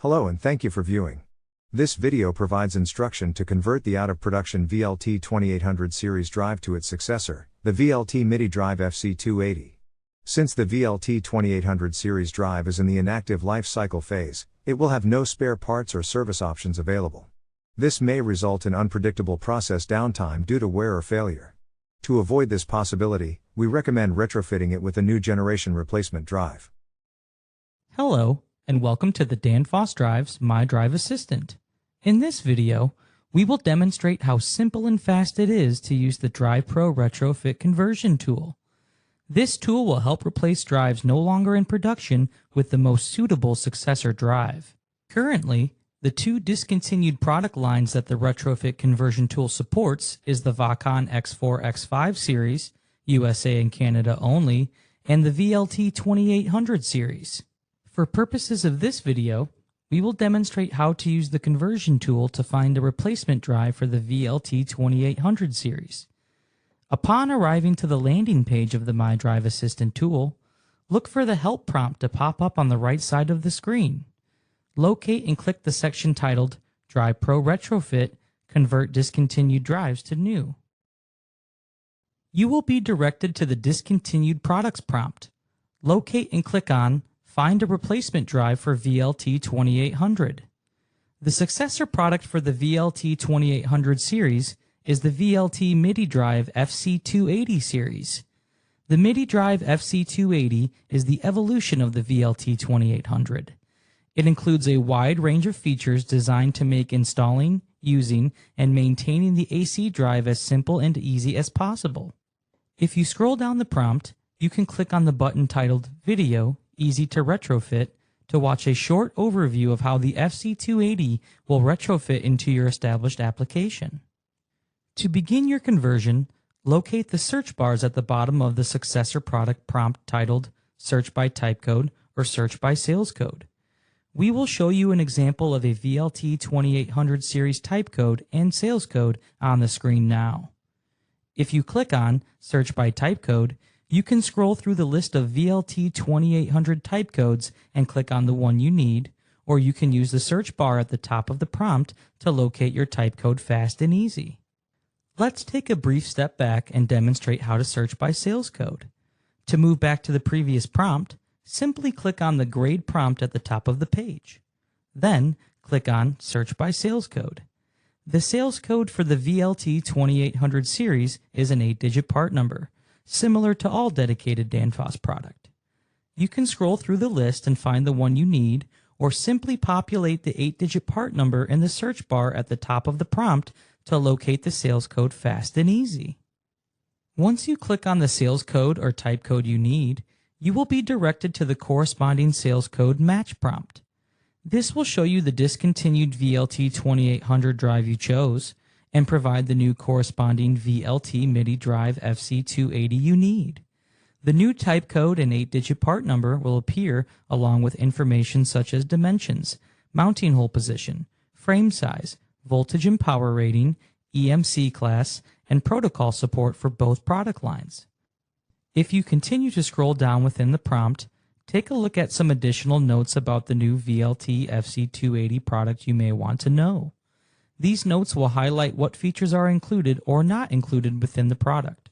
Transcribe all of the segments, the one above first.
Hello and thank you for viewing. This video provides instruction to convert the out-of-production VLT 2800 series drive to its successor, the VLT Midi Drive FC 280. Since the VLT 2800 series drive is in the inactive life cycle phase, it will have no spare parts or service options available. This may result in unpredictable process downtime due to wear or failure. To avoid this possibility, we recommend retrofitting it with a new generation replacement drive. Hello, and welcome to the Danfoss Drives MyDrive Assistant. In this video, we will demonstrate how simple and fast it is to use the Drive Pro Retrofit Conversion tool. This tool will help replace drives no longer in production with the most suitable successor drive. Currently, the two discontinued product lines that the Retrofit Conversion tool supports is the Vakon X4-X5 series, USA and Canada only, and the VLT 2800 series. For purposes of this video, we will demonstrate how to use the conversion tool to find a replacement drive for the VLT 2800 series. Upon arriving to the landing page of the MyDrive Assistant tool, look for the help prompt to pop up on the right side of the screen. Locate and click the section titled Drive Pro Retrofit Convert Discontinued Drives to New. You will be directed to the Discontinued Products prompt. Locate and click on Find a replacement drive for VLT 2800. The successor product for the VLT 2800 series is the VLT Midi Drive FC 280 series. The Midi Drive FC 280 is the evolution of the VLT 2800. It includes a wide range of features designed to make installing, using, and maintaining the AC drive as simple and easy as possible. If you scroll down the prompt, you can click on the button titled Video Easy to Retrofit to watch a short overview of how the FC280 will retrofit into your established application. To begin your conversion, locate the search bars at the bottom of the successor product prompt titled Search by Type Code or Search by Sales Code. We will show you an example of a VLT 2800 series type code and sales code on the screen now. If you click on Search by Type Code, you can scroll through the list of VLT 2800 type codes and click on the one you need, or you can use the search bar at the top of the prompt to locate your type code fast and easy. Let's take a brief step back and demonstrate how to search by sales code. To move back to the previous prompt, simply click on the grade prompt at the top of the page. Then, click on Search by Sales Code. The sales code for the VLT 2800 series is an 8-digit part number, similar to all dedicated Danfoss product. You can scroll through the list and find the one you need, or simply populate the 8-digit part number in the search bar at the top of the prompt to locate the sales code fast and easy. Once you click on the sales code or type code you need, you will be directed to the corresponding sales code match prompt. This will show you the discontinued VLT 2800 drive you chose and provide the new corresponding VLT Midi Drive FC 280 you need. The new type code and 8-digit part number will appear along with information such as dimensions, mounting hole position, frame size, voltage and power rating, EMC class, and protocol support for both product lines. If you continue to scroll down within the prompt, take a look at some additional notes about the new VLT FC 280 product you may want to know. These notes will highlight what features are included or not included within the product.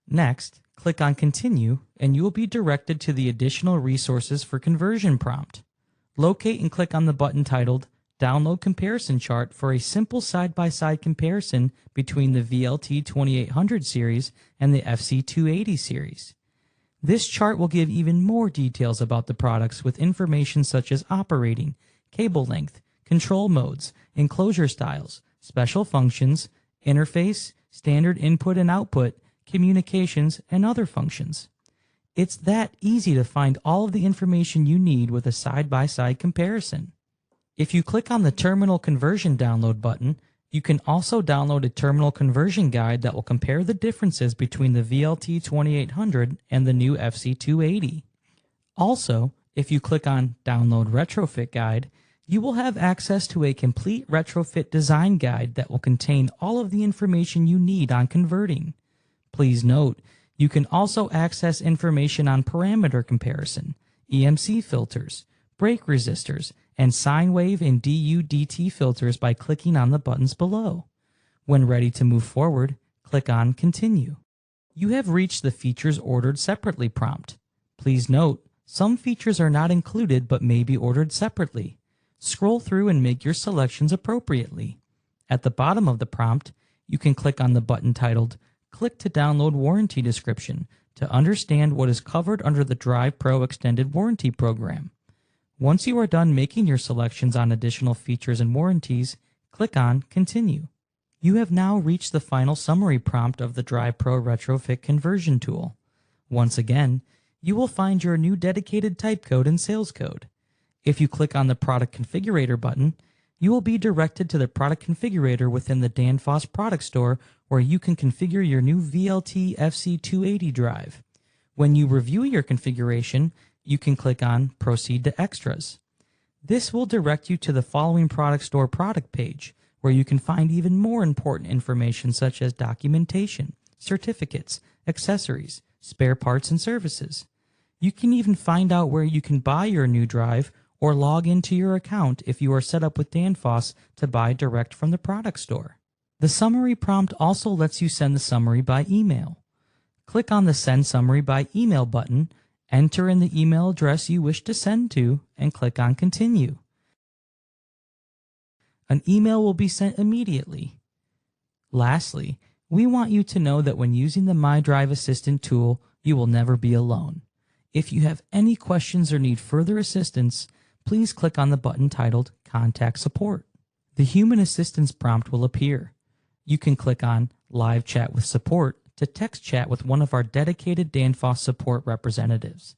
Next, click on Continue, and you will be directed to the Additional Resources for Conversion prompt. Locate and click on the button titled Download Comparison Chart for a simple side-by-side comparison between the VLT 2800 series and the FC 280 series. This chart will give even more details about the products with information such as operating, cable length, control modes, enclosure styles, special functions, interface, standard input and output, communications, and other functions. It's that easy to find all of the information you need with a side-by-side comparison. If you click on the Terminal Conversion Download button, you can also download a terminal conversion guide that will compare the differences between the VLT 2800 and the new FC 280. Also, if you click on Download Retrofit Guide, you will have access to a complete retrofit design guide that will contain all of the information you need on converting. Please note, you can also access information on parameter comparison, EMC filters, brake resistors, and sine wave and DU/DT filters by clicking on the buttons below. When ready to move forward, click on Continue. You have reached the Features Ordered Separately prompt. Please note, some features are not included but may be ordered separately. Scroll through and make your selections appropriately. At the bottom of the prompt, you can click on the button titled Click to Download Warranty Description to understand what is covered under the Drive Pro Extended Warranty Program. Once you are done making your selections on additional features and warranties, click on Continue. You have now reached the final summary prompt of the Drive Pro Retrofit Conversion tool. Once again, you will find your new dedicated type code and sales code. If you click on the Product Configurator button, you will be directed to the Product Configurator within the Danfoss Product Store where you can configure your new VLT FC 280 drive. When you review your configuration, you can click on Proceed to Extras. This will direct you to the following Product Store product page, where you can find even more important information such as documentation, certificates, accessories, spare parts, and services. You can even find out where you can buy your new drive or log into your account if you are set up with Danfoss to buy direct from the product store. The summary prompt also lets you send the summary by email. Click on the Send Summary by Email button, enter in the email address you wish to send to, and click on Continue. An email will be sent immediately. Lastly, we want you to know that when using the MyDrive Assistant tool, you will never be alone. If you have any questions or need further assistance, please click on the button titled Contact Support. The Human Assistance prompt will appear. You can click on Live Chat with Support to text chat with one of our dedicated Danfoss support representatives.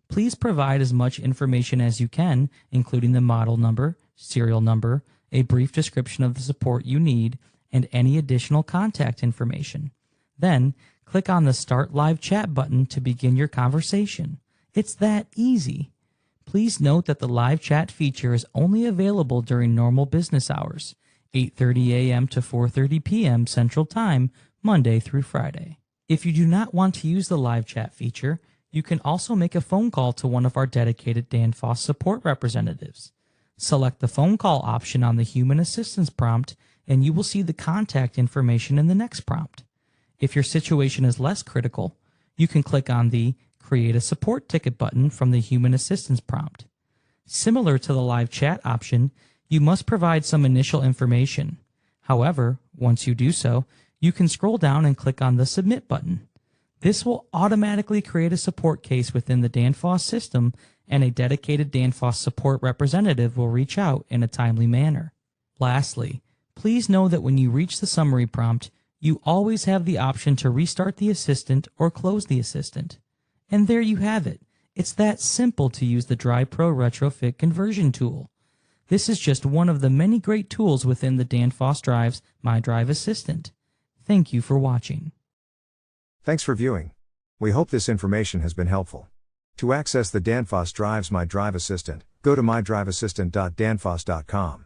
Please provide as much information as you can, including the model number, serial number, a brief description of the support you need, and any additional contact information. Then, click on the Start Live Chat button to begin your conversation. It's that easy. Please note that the live chat feature is only available during normal business hours, 8:30 a.m. to 4:30 p.m. Central Time, Monday through Friday. If you do not want to use the live chat feature, you can also make a phone call to one of our dedicated Danfoss support representatives. Select the phone call option on the Human Assistance prompt, and you will see the contact information in the next prompt. If your situation is less critical, you can click on the Create a Support Ticket button from the Human Assistance prompt. Similar to the live chat option, you must provide some initial information. However, once you do so, you can scroll down and click on the Submit button. This will automatically create a support case within the Danfoss system, and a dedicated Danfoss support representative will reach out in a timely manner. Lastly, please know that when you reach the summary prompt, you always have the option to restart the assistant or close the assistant. And there you have it. It's that simple to use the Drive Pro Retrofit Conversion tool. This is just one of the many great tools within the Danfoss Drives MyDrive Assistant. Thank you for watching. Thanks for viewing. We hope this information has been helpful. To access the Danfoss Drives MyDrive Assistant, go to mydriveassistant.danfoss.com.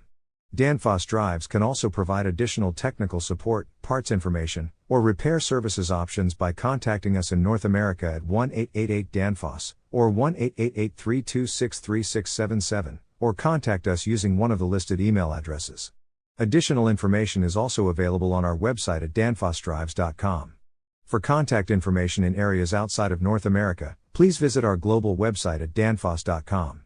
Danfoss Drives can also provide additional technical support, parts information, or repair services options by contacting us in North America at 1-888-DANFOSS, or 1-888-326-3677, or contact us using one of the listed email addresses. Additional information is also available on our website at danfossdrives.com. For contact information in areas outside of North America, please visit our global website at danfoss.com.